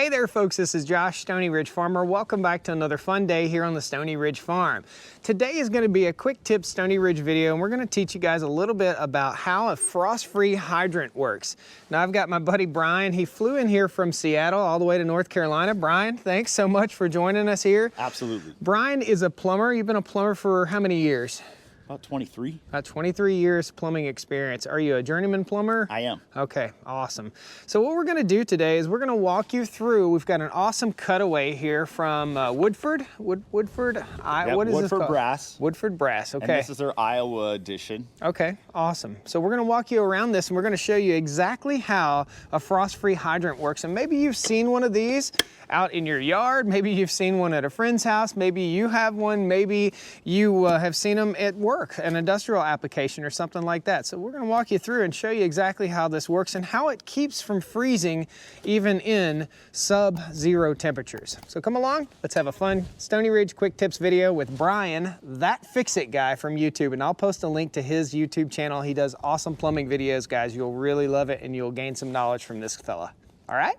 Hey there folks, this is Josh, Stoney Ridge Farmer. Welcome back to another fun day here on the Stoney Ridge Farm. Today is going to be a quick tip Stoney Ridge video, and we're going to teach you guys a little bit about how a frost-free hydrant works. Now I've got my buddy Brian. He flew in here from Seattle all the way to North Carolina. Brian, thanks so much for joining us here. Absolutely. Brian is a plumber. You've been a plumber for how many years? About 23. About 23 years plumbing experience. Are you a journeyman plumber? I am. Okay, awesome. So what we're gonna do today is we're gonna walk you through, we've got an awesome cutaway here from Woodford? Woodford? Yep, what is this called? Brass. Woodford Brass, okay. And this is their Iowa edition. Okay, awesome. So we're gonna walk you around this and we're gonna show you exactly how a frost-free hydrant works. And maybe you've seen one of these out in your yard, maybe you've seen one at a friend's house, maybe you have one, maybe you have seen them at work, an industrial application or something like that. So we're gonna walk you through and show you exactly how this works and how it keeps from freezing even in sub-zero temperatures. So come along, let's have a fun Stoney Ridge quick tips video with Brian, that Fix-It guy from YouTube, and I'll post a link to his YouTube channel. He does awesome plumbing videos, guys. You'll really love it and you'll gain some knowledge from this fella. All right?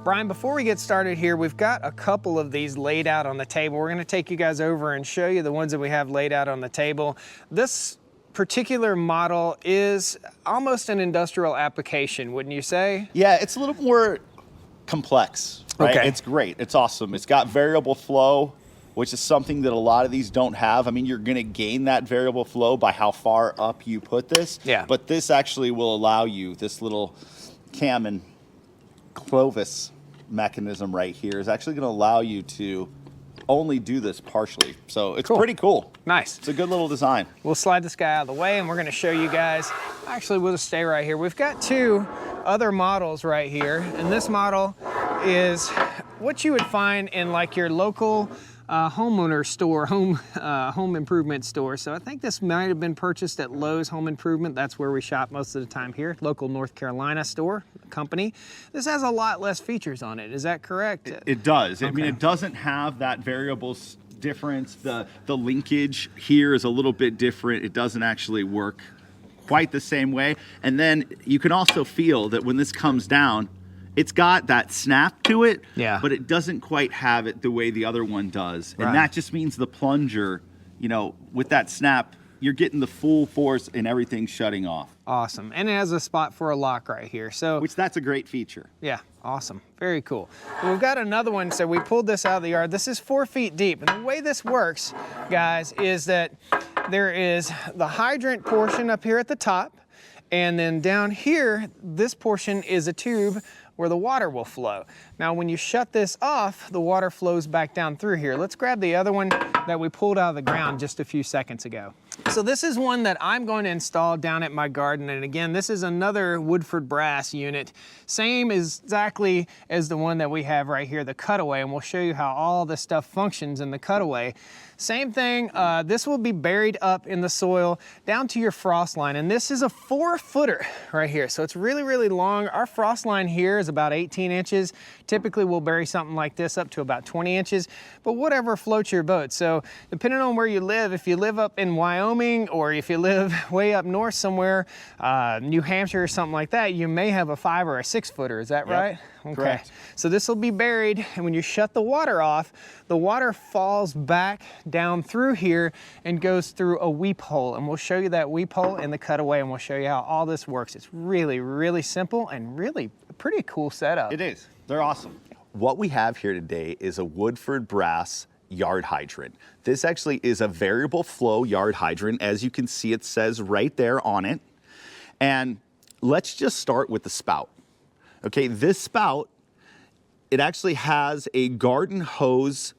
Brian, before we get started here, we've got a couple of these laid out on the table. We're gonna take you guys over and show you the ones that we have laid out on the table. This particular model is almost an industrial application, wouldn't you say? Yeah, it's a little more complex, right? Okay. It's great, it's awesome. It's got variable flow, which is something that a lot of these don't have. I mean, you're gonna gain that variable flow by how far up you put this. Yeah. But this actually will allow you, this little cam and Clovis mechanism right here is actually going to allow you to only do this partially. So it's Cool. pretty cool. Nice. It's a good little design. We'll slide this guy out of the way and we're gonna show you guys, actually we'll just stay right here. We've got two other models right here, and this model is what you would find in like your local homeowner store, home improvement store. So I think this might have been purchased at Lowe's Home Improvement. That's where we shop most of the time here, local North Carolina store, company. This has a lot less features on it, is that correct? It does. Okay. I mean, it doesn't have that variable difference. The linkage here is a little bit different. It doesn't actually work quite the same way. And then you can also feel that when this comes down, it's got that snap to it, yeah, but it doesn't quite have it the way the other one does. And right. that just means the plunger, you know, with that snap, you're getting the full force and everything's shutting off. Awesome. And it has a spot for a lock right here. So, which that's a great feature. Yeah, awesome. Very cool. Well, we've got another one. So we pulled this out of the yard. This is 4 feet deep. And the way this works, guys, is that there is the hydrant portion up here at the top. And then down here, this portion is a tube where the water will flow. Now, when you shut this off, the water flows back down through here. Let's grab the other one that we pulled out of the ground just a few seconds ago. So this is one that I'm going to install down at my garden. And again, this is another Woodford Brass unit. Same exactly as the one that we have right here, the cutaway. And we'll show you how all this stuff functions in the cutaway. Same thing, this will be buried up in the soil down to your frost line. And this is a 4-footer right here. So it's really, really long. Our frost line here is about 18 inches. Typically we'll bury something like this up to about 20 inches, but whatever floats your boat. So depending on where you live, if you live up in Wyoming or if you live way up north somewhere, New Hampshire or something like that, you may have a 5 or a 6-footer. Is that right? Okay. Correct. So this will be buried, and when you shut the water off, the water falls back down through here and goes through a weep hole. And we'll show you that weep hole in the cutaway, and we'll show you how all this works. It's really, really simple and really a pretty cool setup. It is. They're awesome. What we have here today is a Woodford Brass yard hydrant. This actually is a variable flow yard hydrant. As you can see, it says right there on it. And let's just start with the spout. Okay, this spout, it actually has a garden hose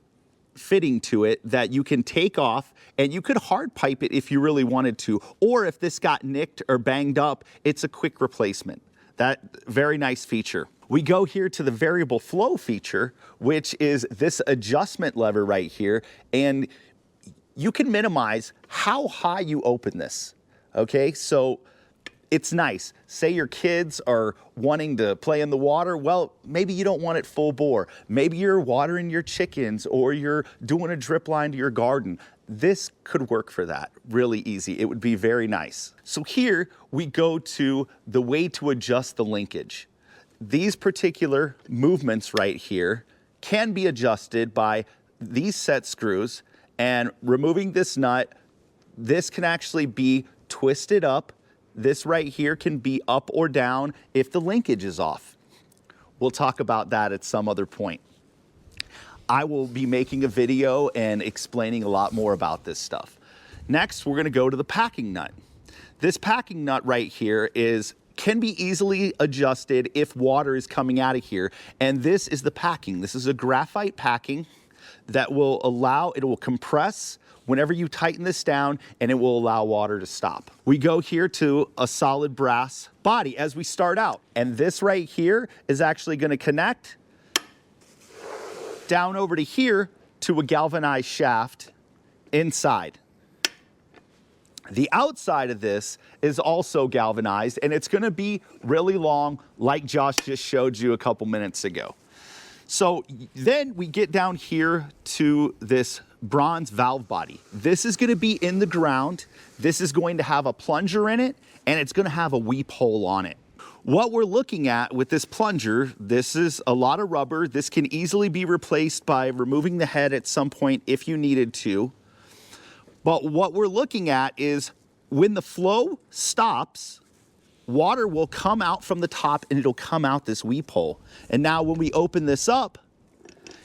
fitting to it that you can take off, and you could hard pipe it if you really wanted to, or if this got nicked or banged up, it's a quick replacement. That very nice feature. We go here to the variable flow feature, which is this adjustment lever right here, and you can minimize how high you open this. Okay, so it's nice. Say your kids are wanting to play in the water. Well, maybe you don't want it full bore. Maybe you're watering your chickens or you're doing a drip line to your garden. This could work for that, really easy. It would be very nice. So here we go to the way to adjust the linkage. These particular movements right here can be adjusted by these set screws, and removing this nut, this can actually be twisted up. This right here can be up or down if the linkage is off. We'll talk about that at some other point. I will be making a video and explaining a lot more about this stuff. Next, we're gonna go to the packing nut. This packing nut right here can be easily adjusted if water is coming out of here. And this is the packing. This is a graphite packing that will it will compress whenever you tighten this down, and it will allow water to stop. We go here to a solid brass body as we start out. And this right here is actually gonna connect down over to here to a galvanized shaft inside. The outside of this is also galvanized, and it's gonna be really long, like Josh just showed you a couple minutes ago. So then we get down here to this bronze valve body. This is gonna be in the ground. This is going to have a plunger in it, and it's gonna have a weep hole on it. What we're looking at with this plunger, this is a lot of rubber. This can easily be replaced by removing the head at some point if you needed to. But what we're looking at is when the flow stops, water will come out from the top and it'll come out this weep hole. And now when we open this up,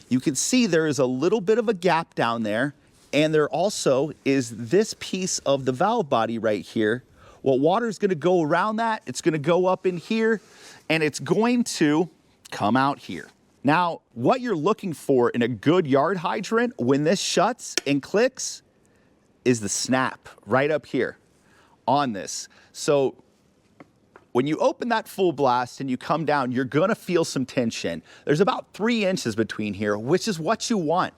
you can see there is a little bit of a gap down there, and there also is this piece of the valve body right here. Well, water is gonna go around that, it's gonna go up in here, and it's going to come out here. Now, what you're looking for in a good yard hydrant when this shuts and clicks is the snap right up here on this. So when you open that full blast and you come down, you're gonna feel some tension. There's about 3 inches between here, which is what you want.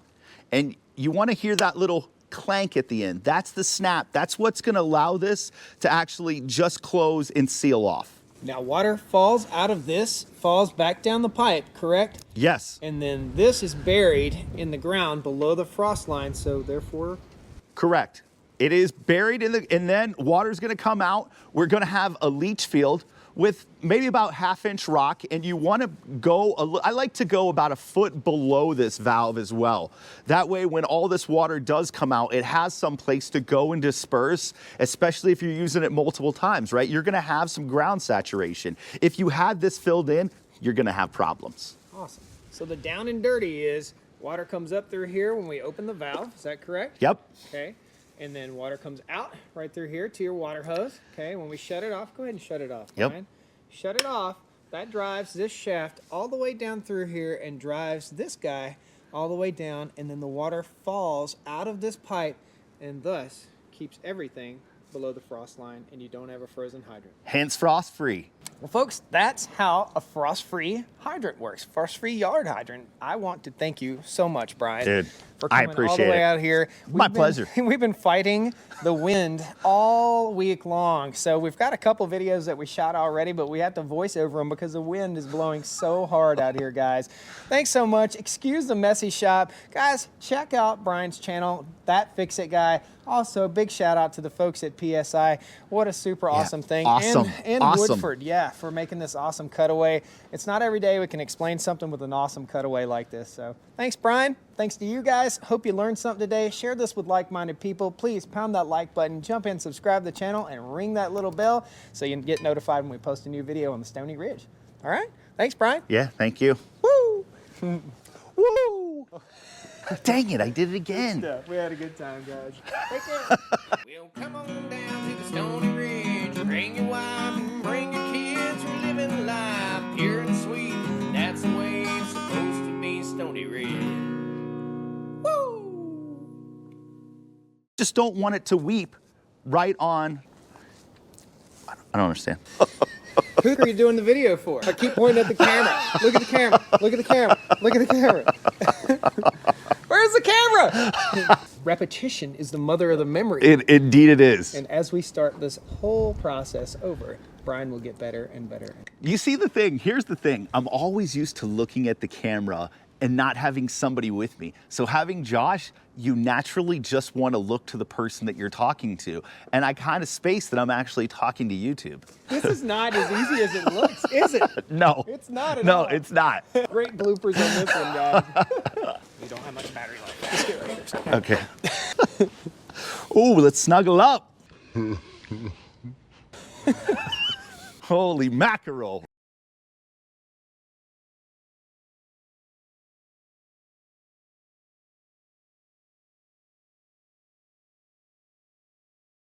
And you wanna hear that little clank at the end. That's the snap. That's what's gonna allow this to actually just close and seal off. Now water falls out of this, falls back down the pipe, correct? Yes. And then this is buried in the ground below the frost line, so therefore... Correct. It is buried and then water's gonna come out. We're gonna have a leach field with maybe about 1/2 inch rock, and you wanna go, I like to go about 1 foot below this valve as well. That way when all this water does come out, it has some place to go and disperse, especially if you're using it multiple times, right? You're gonna have some ground saturation. If you had this filled in, you're gonna have problems. Awesome. So the down and dirty is water comes up through here when we open the valve, is that correct? Yep. Okay. And then water comes out right through here to your water hose. Okay, when we shut it off, go ahead and shut it off. Yep. Brian. Shut it off. That drives this shaft all the way down through here and drives this guy all the way down, and then the water falls out of this pipe and thus keeps everything below the frost line, and you don't have a frozen hydrant. Hence frost free. Well, folks, that's how a frost-free hydrant works. Frost-free yard hydrant. I want to thank you so much, Brian. Dude, for I coming appreciate all the way it. out here. My pleasure. We've been fighting the wind all week long. So we've got a couple videos that we shot already, but we have to voice over them because the wind is blowing so hard out here, guys. Thanks so much. Excuse the messy shop. Guys, check out Brian's channel, That Fix It Guy. Also, big shout out to the folks at PSI. What a super awesome thing. Awesome. And Awesome. Woodford, yeah, for making this awesome cutaway. It's not every day we can explain something with an awesome cutaway like this. So thanks, Brian. Thanks to you guys. Hope you learned something today. Share this with like-minded people. Please pound that like button, jump in, subscribe to the channel, and ring that little bell so you can get notified when we post a new video on the Stoney Ridge. All right? Thanks, Brian. Yeah, thank you. Woo! Woo! Dang it, I did it again. Yeah, we had a good time, guys. Take care. Well, come on down to the Stoney Ridge. Bring your wife and bring your kids. We're living life pure and sweet. That's the way it's supposed to be, Stoney Ridge. Woo! Just don't want it to weep right on. I don't understand. Who are you doing the video for? I keep pointing at the camera. Look at the camera. Look at the camera. Look at the camera. Where's the camera? Repetition is the mother of the memory. Indeed it is. And as we start this whole process over, Brian will get better and better. You see the thing, here's the thing. I'm always used to looking at the camera and not having somebody with me. So having Josh, you naturally just want to look to the person that you're talking to. And I kind of space that I'm actually talking to YouTube. This is not as easy as it looks, is it? No. It's not at all. No, it's not. Great bloopers on this one, guys. We don't have much battery life. Just get right here. Okay. Ooh, let's snuggle up. Holy mackerel.